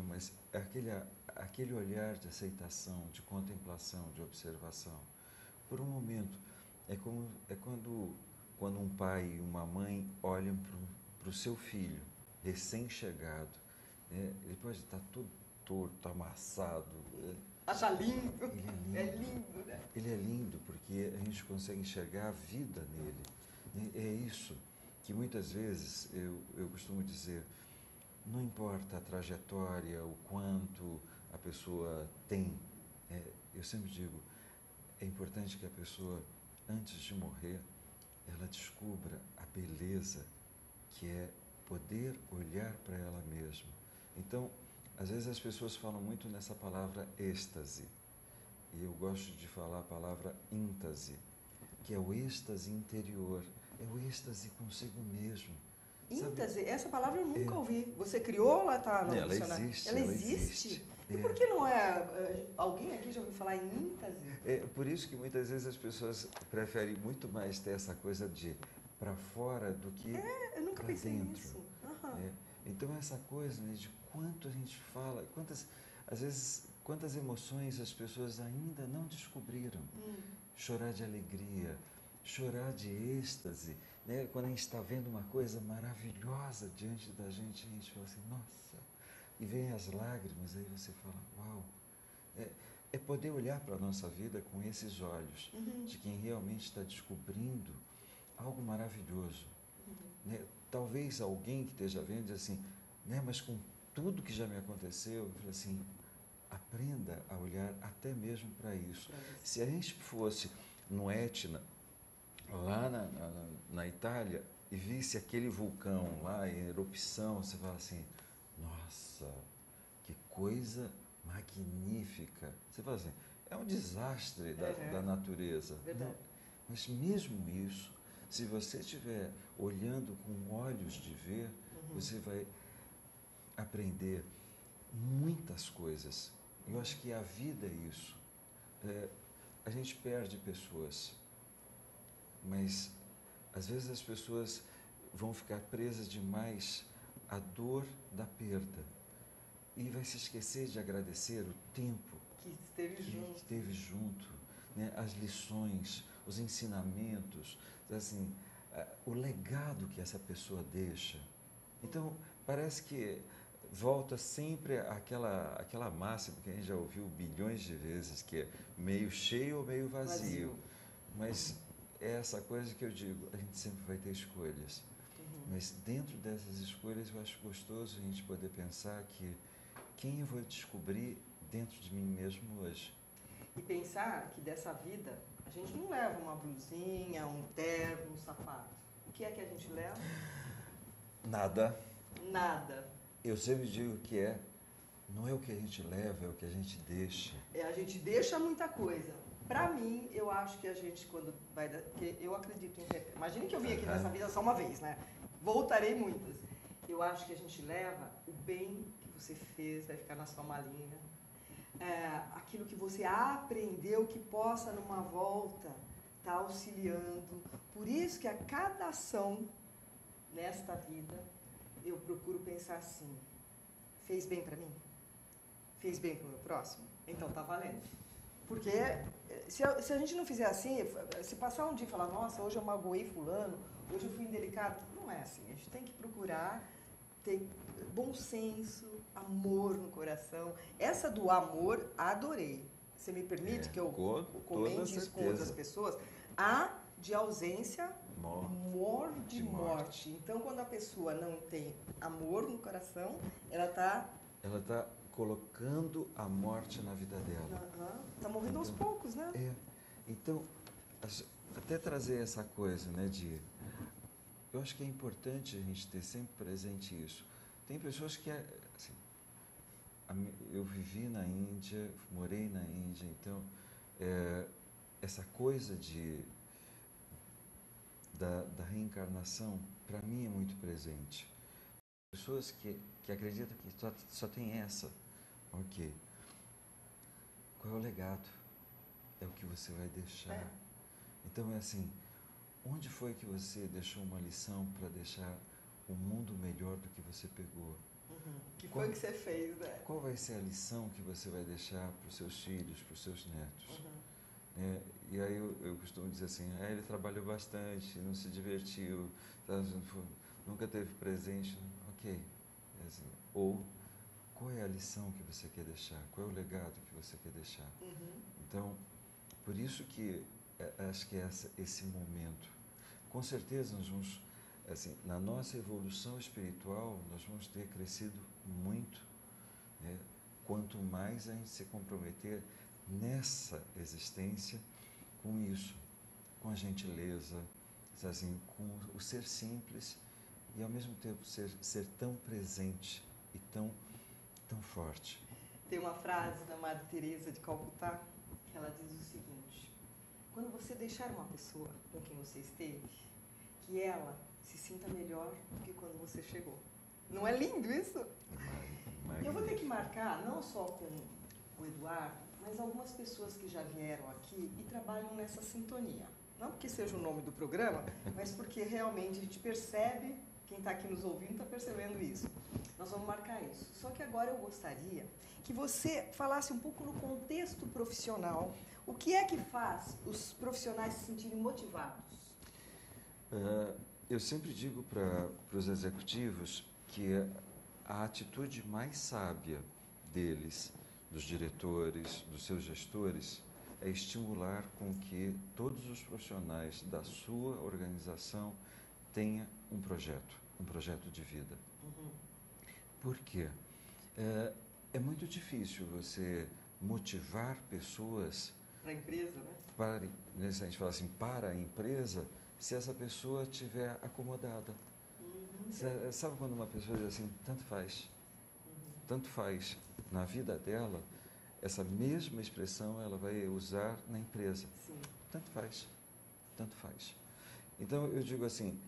mas aquele olhar de aceitação, de contemplação, de observação. Por um momento, é quando quando um pai e uma mãe olham para o seu filho recém-chegado, né? Ele pode estar todo torto, amassado. Acha lindo. Ele é lindo. Né? Ele é lindo porque a gente consegue enxergar a vida nele. Né? É isso que muitas vezes eu costumo dizer, não importa a trajetória, o quanto a pessoa tem, eu sempre digo, é importante que a pessoa, antes de morrer, ela descubra a beleza que é poder olhar para ela mesma. Então, às vezes as pessoas falam muito nessa palavra êxtase, e eu gosto de falar a palavra íntase, que é o êxtase interior, é o êxtase consigo mesmo. Íntase, essa palavra eu nunca ouvi. Você criou ou ela está no dicionário? Ela existe? E por que não é... Alguém aqui já ouviu falar em íntase? É por isso que muitas vezes as pessoas preferem muito mais ter essa coisa de para fora do que eu nunca pensei dentro. nisso. Então essa coisa, né, de quanto a gente fala, às vezes, quantas emoções as pessoas ainda não descobriram. Chorar de alegria, chorar de êxtase, né? Quando a gente está vendo uma coisa maravilhosa diante da gente, a gente fala assim, nossa, e vem as lágrimas, aí você fala, uau. É poder olhar para a nossa vida com esses olhos, de quem realmente está descobrindo algo maravilhoso. Né? Talvez alguém que esteja vendo diz assim, né, mas com tudo que já me aconteceu, eu falo assim, aprenda a olhar até mesmo para isso. Se a gente fosse no Etna, lá na Itália, e visse aquele vulcão lá em erupção, você fala assim, nossa, que coisa magnífica. Você fala assim, é um desastre da natureza. Não, mas mesmo isso, se você estiver olhando com olhos de ver, você vai aprender muitas coisas. Eu acho que a vida é isso. A gente perde pessoas, mas às vezes as pessoas vão ficar presas demais à dor da perda e vai se esquecer de agradecer o tempo que esteve junto, né? As lições, os ensinamentos, assim, o legado que essa pessoa deixa. Então, parece que volta sempre aquela máxima que a gente já ouviu bilhões de vezes, que é meio cheio ou meio vazio. Mas é essa coisa que eu digo, a gente sempre vai ter escolhas. Mas dentro dessas escolhas eu acho gostoso a gente poder pensar que quem eu vou descobrir dentro de mim mesmo hoje. E pensar que dessa vida a gente não leva uma blusinha, um terno, um sapato. O que é que a gente leva? Nada. Nada. Eu sempre digo que não é o que a gente leva, é o que a gente deixa. A gente deixa muita coisa. Para mim, eu acho que a gente, quando vai... Porque eu acredito em... Imagine que eu vim aqui nessa vida só uma vez, né? Voltarei muitas. Eu acho que a gente leva o bem que você fez, vai ficar na sua malinha. Aquilo que você aprendeu, que possa, numa volta, estar auxiliando. Por isso que a cada ação nesta vida, eu procuro pensar assim, fez bem para mim? Fez bem para o meu próximo? Então tá valendo. Porque se a gente não fizer assim, se passar um dia e falar, nossa, hoje eu magoei fulano, hoje eu fui indelicado, não é assim. A gente tem que procurar ter bom senso, amor no coração. Essa do amor, adorei. Você me permite que eu comente isso com outras pessoas? A de ausência, amor de morte. Então, quando a pessoa não tem amor no coração, ela está colocando a morte na vida dela. Está morrendo aos poucos, né? Então, até trazer essa coisa, né, eu acho que é importante a gente ter sempre presente isso. Tem pessoas que, assim, eu vivi na Índia, morei na Índia, então, essa coisa da reencarnação, para mim, é muito presente. Pessoas que acreditam que só tem essa. Ok. Qual é o legado? É o que você vai deixar. Então é assim, onde foi que você deixou uma lição para deixar o mundo melhor do que você pegou? Que foi o que você fez, né? Qual vai ser a lição que você vai deixar para os seus filhos, para os seus netos? né? E aí eu costumo dizer assim, ele trabalhou bastante, não se divertiu, nunca teve presente. Ok. Assim, ou qual é a lição que você quer deixar? Qual é o legado que você quer deixar? Então, por isso que acho que esse momento, com certeza nós vamos, assim, na nossa evolução espiritual, nós vamos ter crescido muito, né? Quanto mais a gente se comprometer nessa existência com isso, com a gentileza, assim, com o ser simples e ao mesmo tempo ser tão presente e tão forte. Tem uma frase da Madre Teresa de Calcutá, que ela diz o seguinte: quando você deixar uma pessoa com quem você esteve, que ela se sinta melhor do que quando você chegou. Não é lindo isso? Eu vou ter que marcar, não só com o Eduardo, mas algumas pessoas que já vieram aqui e trabalham nessa sintonia. Não porque seja o nome do programa, mas porque realmente a gente percebe, quem está aqui nos ouvindo está percebendo isso. Nós vamos marcar isso. Só que agora eu gostaria que você falasse um pouco no contexto profissional. O que é que faz os profissionais se sentirem motivados? Eu sempre digo para os executivos que a atitude mais sábia deles, dos diretores, dos seus gestores, é estimular com que todos os profissionais da sua organização tenham um projeto de vida. Por quê? É muito difícil você motivar pessoas para a empresa, né? A gente fala assim, para a empresa, se essa pessoa estiver acomodada. Sabe quando uma pessoa diz assim, tanto faz na vida dela, essa mesma expressão ela vai usar na empresa. Sim. Tanto faz. Então eu digo assim,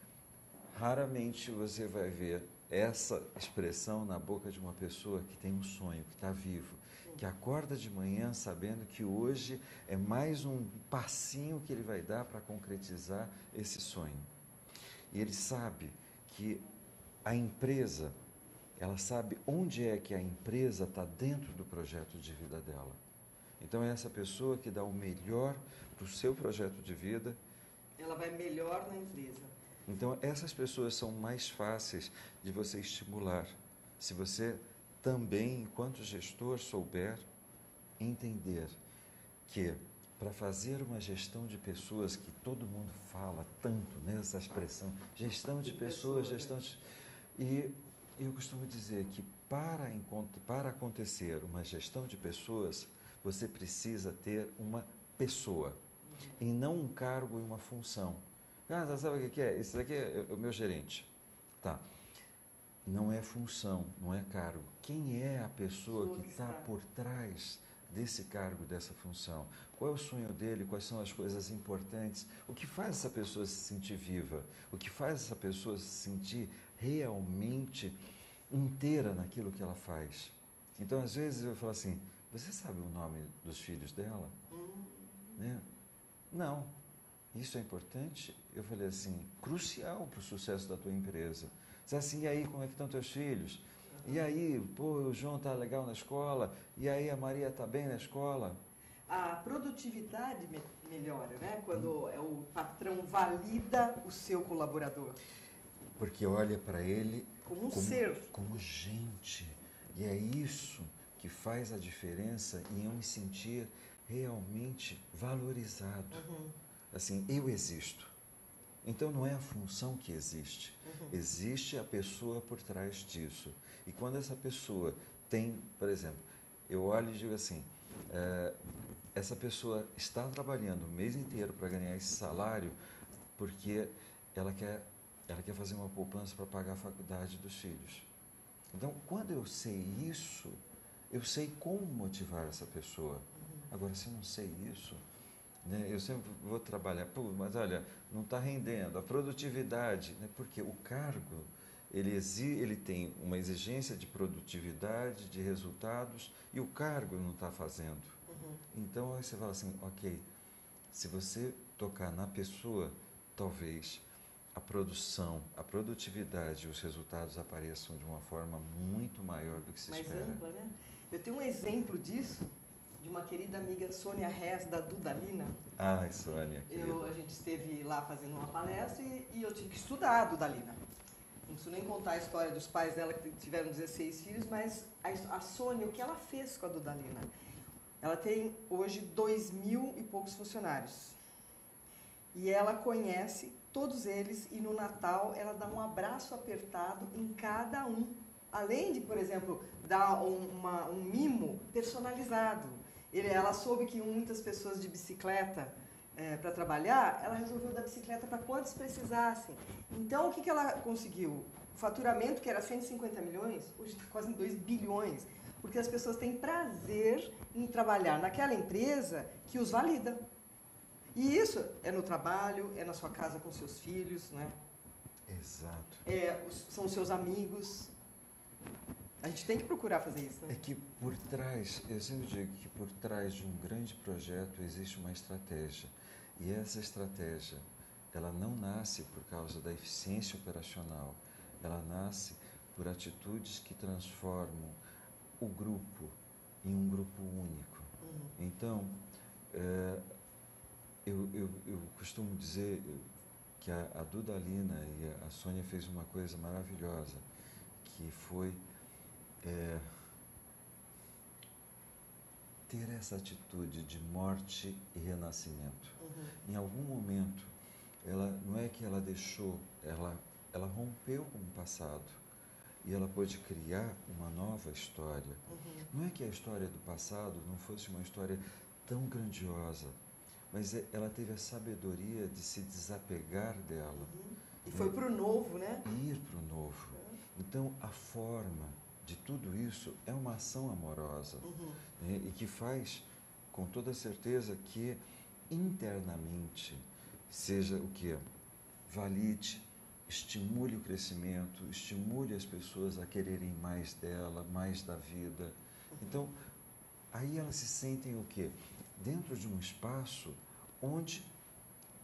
raramente você vai ver essa expressão na boca de uma pessoa que tem um sonho, que está vivo, que acorda de manhã sabendo que hoje é mais um passinho que ele vai dar para concretizar esse sonho. E ele sabe que a empresa, ela sabe onde é que a empresa está dentro do projeto de vida dela. Então é essa pessoa que dá o melhor para o seu projeto de vida. Ela vai melhor na empresa. Então essas pessoas são mais fáceis de você estimular. Se você também, enquanto gestor, souber entender que para fazer uma gestão de pessoas, que todo mundo fala tanto nessa expressão, gestão de pessoas, E eu costumo dizer que para acontecer uma gestão de pessoas, você precisa ter uma pessoa, e não um cargo e uma função. Sabe o que é? Esse daqui é o meu gerente. Tá. Não é função, não é cargo. Quem é a pessoa que está por trás desse cargo, dessa função? Qual é o sonho dele? Quais são as coisas importantes? O que faz essa pessoa se sentir viva? O que faz essa pessoa se sentir realmente inteira naquilo que ela faz? Então, às vezes, eu falo assim, você sabe o nome dos filhos dela? Né? Não. Isso é importante? Eu falei assim, crucial para o sucesso da tua empresa. Diz assim, e aí, como é que estão teus filhos? E aí, o João está legal na escola? E aí, a Maria está bem na escola? A produtividade melhora, né? Quando o patrão valida o seu colaborador. Porque olha para ele como ser. Como gente. E é isso que faz a diferença em eu me sentir realmente valorizado. Assim, eu existo. Então não é a função que existe. Existe a pessoa por trás disso. E quando essa pessoa tem, por exemplo, eu olho e digo assim, essa pessoa está trabalhando o mês inteiro para ganhar esse salário porque ela quer fazer uma poupança para pagar a faculdade dos filhos. Então, quando eu sei isso, eu sei como motivar essa pessoa. Agora, se eu não sei isso, né, eu sempre vou trabalhar, mas olha, não está rendendo, a produtividade, né, porque o cargo, ele tem uma exigência de produtividade, de resultados, e o cargo não está fazendo. Então, aí você fala assim, ok, se você tocar na pessoa, talvez a produção, a produtividade e os resultados apareçam de uma forma muito maior do que se espera. Mais ampla, né? Eu tenho um exemplo disso, de uma querida amiga, Sônia Rez, da Dudalina. Ai, Sônia, A gente esteve lá fazendo uma palestra e eu tive que estudar a Dudalina. Não preciso nem contar a história dos pais dela, que tiveram 16 filhos, mas a Sônia, o que ela fez com a Dudalina? Ela tem hoje 2.000 e poucos funcionários. E ela conhece todos eles e no Natal ela dá um abraço apertado em cada um. Além de, por exemplo, dar um mimo personalizado. Ela soube que muitas pessoas de bicicleta para trabalhar, ela resolveu dar bicicleta para quantos precisassem. Então, o que ela conseguiu? O faturamento, que era 150 milhões, hoje está quase em 2 bilhões. Porque as pessoas têm prazer em trabalhar naquela empresa que os valida. E isso é no trabalho, é na sua casa com seus filhos, né? Exato. São os seus amigos. A gente tem que procurar fazer isso, né? É que por trás, eu sempre digo que por trás de um grande projeto existe uma estratégia. E essa estratégia, ela não nasce por causa da eficiência operacional. Ela nasce por atitudes que transformam o grupo em um grupo único. Então, eu costumo dizer que a Dudalina e a Sônia fez uma coisa maravilhosa, que foi ter essa atitude de morte e renascimento. Em algum momento, não é que ela deixou, ela rompeu com o passado e ela pôde criar uma nova história. Não é que a história do passado não fosse uma história tão grandiosa, mas ela teve a sabedoria de se desapegar dela. E foi para o novo, né? Ir para o novo. Então, a forma de tudo isso é uma ação amorosa, né? E que faz, com toda certeza, que internamente seja o quê? Valide, estimule o crescimento, estimule as pessoas a quererem mais dela, mais da vida. Então, aí elas se sentem o quê? Dentro de um espaço onde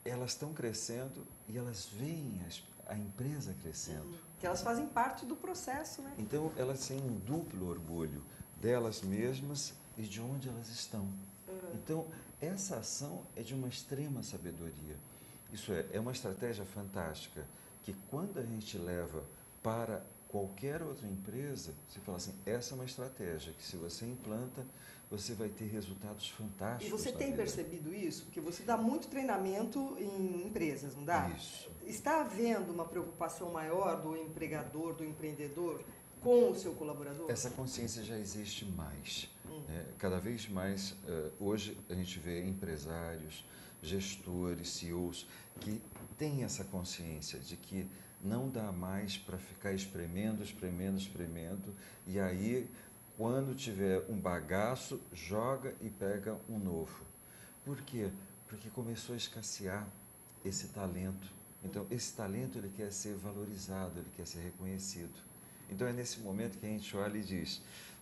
elas estão crescendo e elas veem a empresa crescendo. Que elas fazem parte do processo, né? Então, elas têm um duplo orgulho delas mesmas e de onde elas estão. Então, essa ação é de uma extrema sabedoria. Isso é uma estratégia fantástica, que quando a gente leva para qualquer outra empresa, você fala assim, essa é uma estratégia que se você implanta, você vai ter resultados fantásticos. E você tem percebido isso? Porque você dá muito treinamento em empresas, não dá? Isso. Está havendo uma preocupação maior do empregador, do empreendedor, com o seu colaborador? Essa consciência já existe mais. Cada vez mais, hoje a gente vê empresários, gestores, CEOs, que têm essa consciência de que não dá mais para ficar espremendo, e aí, quando tiver um bagaço, joga e pega um novo. Por quê? Porque começou a escassear esse talento. Então, esse talento ele quer ser valorizado, ele quer ser reconhecido. Então, é nesse momento que a gente olha e diz,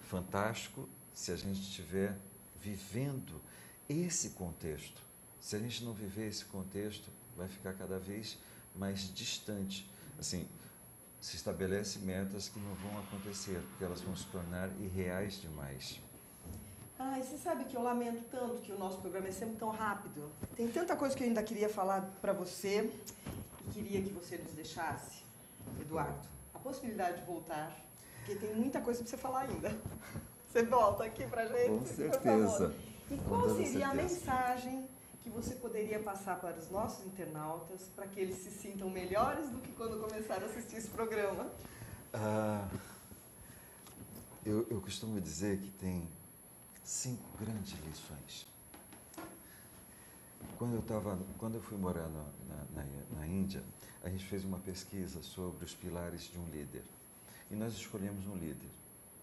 fantástico se a gente estiver vivendo esse contexto. Se a gente não viver esse contexto, vai ficar cada vez mais distante. Assim, se estabelece metas que não vão acontecer, porque elas vão se tornar irreais demais. E você sabe que eu lamento tanto que o nosso programa é sempre tão rápido. Tem tanta coisa que eu ainda queria falar para você, e queria que você nos deixasse, Eduardo, a possibilidade de voltar, porque tem muita coisa para você falar ainda. Você volta aqui para a gente? Com certeza. E qual seria a mensagem que você poderia passar para os nossos internautas para que eles se sintam melhores do que quando começaram a assistir esse programa? Eu costumo dizer que tem 5 grandes lições. Quando eu fui morar na Índia, a gente fez uma pesquisa sobre os pilares de um líder. E nós escolhemos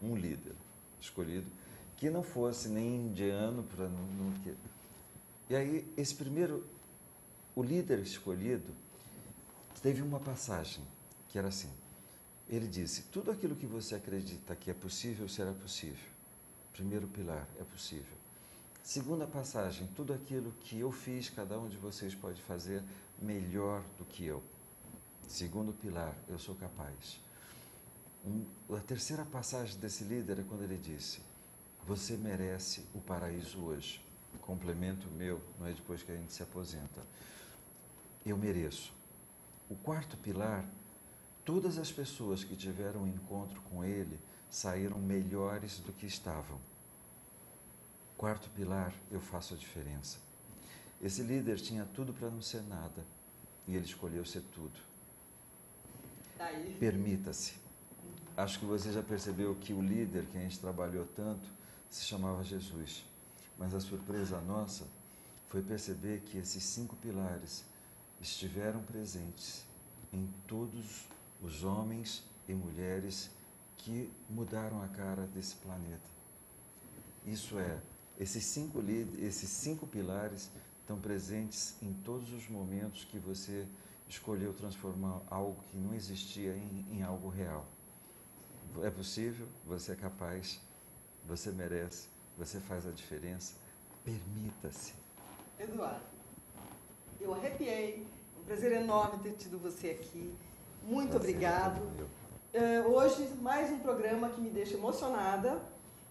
um líder escolhido, que não fosse nem indiano, para não. E aí, o líder escolhido, teve uma passagem que era assim, ele disse, tudo aquilo que você acredita que é possível, será possível. Primeiro pilar, é possível. Segunda passagem, tudo aquilo que eu fiz, cada um de vocês pode fazer melhor do que eu. Segundo pilar, eu sou capaz. A terceira passagem desse líder é quando ele disse, Você merece o paraíso hoje. Complemento meu, não é depois que a gente se aposenta. Eu mereço. O quarto pilar, todas as pessoas que tiveram um encontro com ele saíram melhores do que estavam. Quarto pilar, eu faço a diferença. Esse líder tinha tudo para não ser nada e ele escolheu ser tudo. Permita-se. Acho que você já percebeu que o líder que a gente trabalhou tanto se chamava Jesus. Mas a surpresa nossa foi perceber que esses 5 pilares estiveram presentes em todos os homens e mulheres que mudaram a cara desse planeta. Isso é, esses 5 pilares estão presentes em todos os momentos que você escolheu transformar algo que não existia em algo real. É possível, você é capaz, você merece, você faz a diferença. Permita-se. Eduardo, eu arrepiei. É um prazer enorme ter tido você aqui. Muito obrigado. Hoje, mais um programa que me deixa emocionada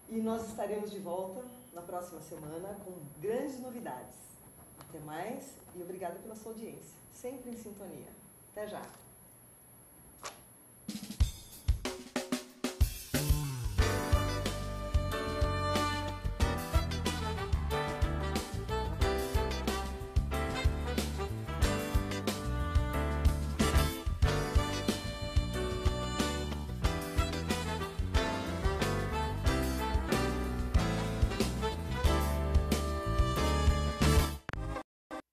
e nós estaremos de volta na próxima semana com grandes novidades. Até mais e obrigada pela sua audiência. Sempre em sintonia. Até já.